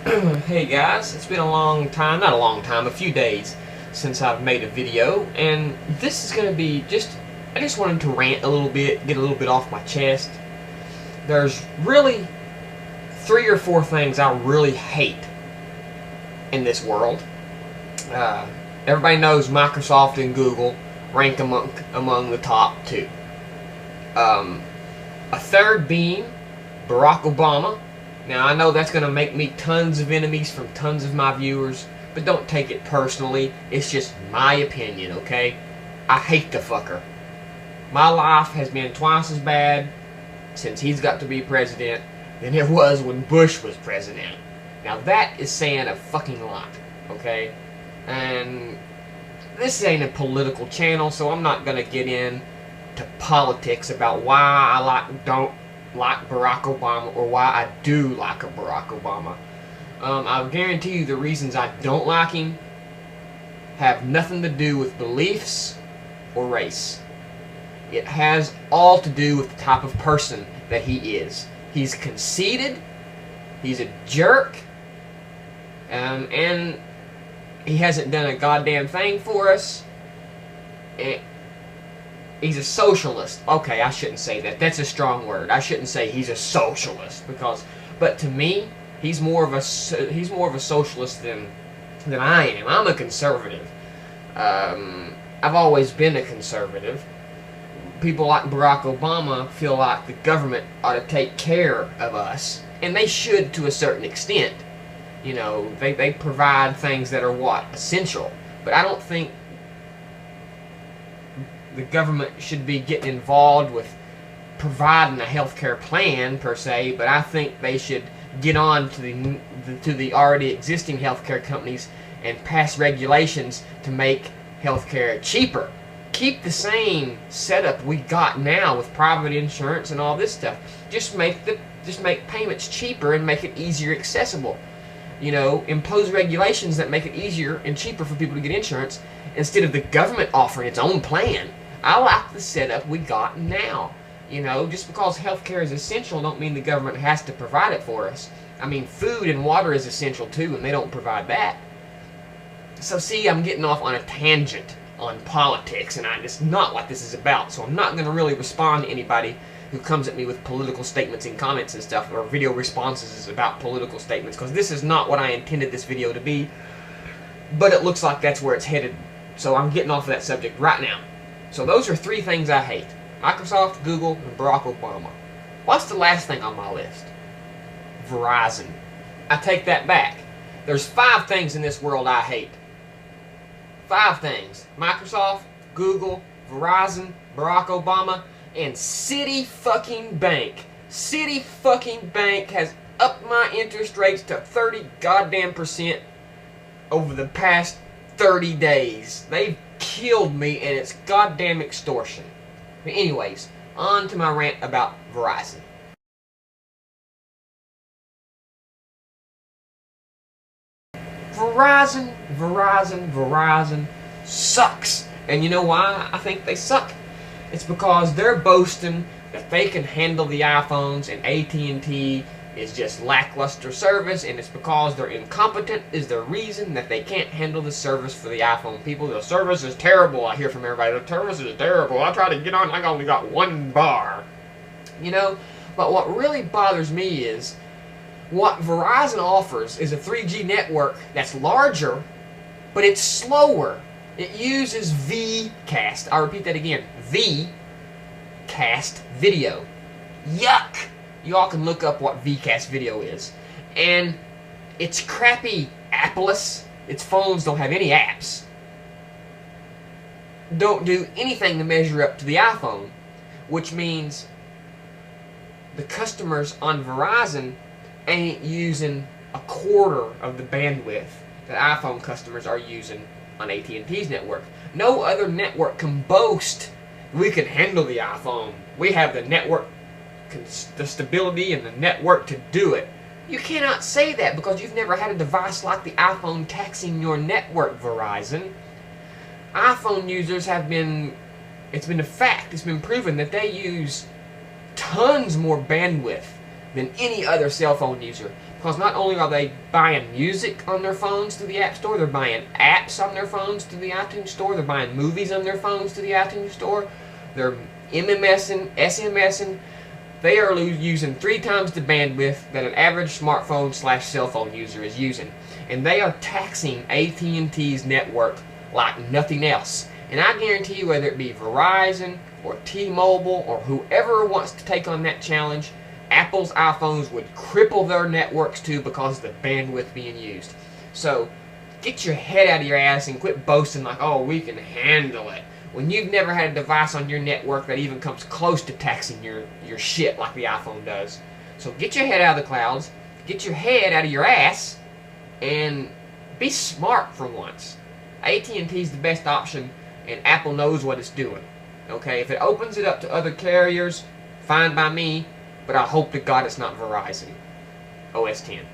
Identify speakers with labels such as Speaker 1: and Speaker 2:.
Speaker 1: Hey guys, it's been a long time, not a long time, a few days since I've made a video, and this is going to be I just wanted to rant a little bit, get a little bit off my chest. There's really 3 or 4 things I really hate in this world. Everybody knows Microsoft and Google rank among the top 2. A third being Barack Obama. Now, I know that's going to make me tons of enemies from tons of my viewers, but don't take it personally. It's just my opinion, okay? I hate the fucker. My life has been twice as bad since he's got to be president than it was when Bush was president. Now, that is saying a fucking lot, okay? And this ain't a political channel, so I'm not going to get into politics about why I don't like Barack Obama or why I do like a Barack Obama. I'll guarantee you the reasons I don't like him have nothing to do with beliefs or race. It has all to do with the type of person that he is. He's conceited, he's a jerk, and he hasn't done a goddamn thing for us. He's a socialist. Okay, I shouldn't say that. That's a strong word. I shouldn't say he's a socialist but to me, he's more of a socialist than I am. I'm a conservative. I've always been a conservative. People like Barack Obama feel like the government ought to take care of us, and they should to a certain extent. You know, they provide things that are what? Essential. But I don't think the government should be getting involved with providing a healthcare plan per se, but I think they should get on to the already existing healthcare companies and pass regulations to make healthcare cheaper. Keep the same setup we got now with private insurance and all this stuff. Just make payments cheaper and make it easier accessible. You know, impose regulations that make it easier and cheaper for people to get insurance instead of the government offering its own plan. I like the setup we got now. You know, just because healthcare is essential don't mean the government has to provide it for us. I mean, food and water is essential too, and they don't provide that. So see, I'm getting off on a tangent on politics, and it's not what this is about, so I'm not going to really respond to anybody who comes at me with political statements and comments and stuff, or video responses about political statements, because this is not what I intended this video to be, but it looks like that's where it's headed, so I'm getting off of that subject right now. So those are 3 things I hate. Microsoft, Google, and Barack Obama. What's the last thing on my list? Verizon. I take that back. There's 5 things in this world I hate. 5 things. Microsoft, Google, Verizon, Barack Obama, and Citi fucking Bank. Citi fucking Bank has upped my interest rates to 30 goddamn % over the past 30 days. They've killed me, and it's goddamn extortion. But anyways, on to my rant about Verizon. Verizon sucks. And you know why I think they suck? It's because they're boasting that they can handle the iPhones, and AT&T is just lackluster service, and it's because they're incompetent is the reason that they can't handle the service for the iPhone people. The service is terrible. I hear from everybody, the service is terrible. I try to get on, I only got 1 bar. You know, but what really bothers me is what Verizon offers is a 3G network that's larger, but it's slower. It uses Vcast. I repeat that again. Vcast video. Yuck! Y'all can look up what Vcast video is. And it's crappy appless. Its phones don't have any apps. Don't do anything to measure up to the iPhone. Which means the customers on Verizon ain't using a quarter of the bandwidth that iPhone customers are using on AT&T's network. No other network can boast we can handle the iPhone. We have the network, the stability and the network to do it. You cannot say that because you've never had a device like the iPhone taxing your network, Verizon. iPhone users have been, it's been a fact, it's been proven that they use tons more bandwidth than any other cell phone user. because not only are they buying music on their phones through the App Store, they're buying apps on their phones through the iTunes Store, they're buying movies on their phones through the iTunes Store, they're MMSing, SMSing. They are using 3 times the bandwidth that an average smartphone / cell phone user is using. And they are taxing AT&T's network like nothing else. And I guarantee you, whether it be Verizon or T-Mobile or whoever wants to take on that challenge, Apple's iPhones would cripple their networks too because of the bandwidth being used. So get your head out of your ass and quit boasting like, oh, we can handle it, when you've never had a device on your network that even comes close to taxing your shit like the iPhone does. So get your head out of the clouds, get your head out of your ass, and be smart for once. AT&T's the best option, and Apple knows what it's doing. Okay, if it opens it up to other carriers, fine by me, but I hope to God it's not Verizon. OS 10.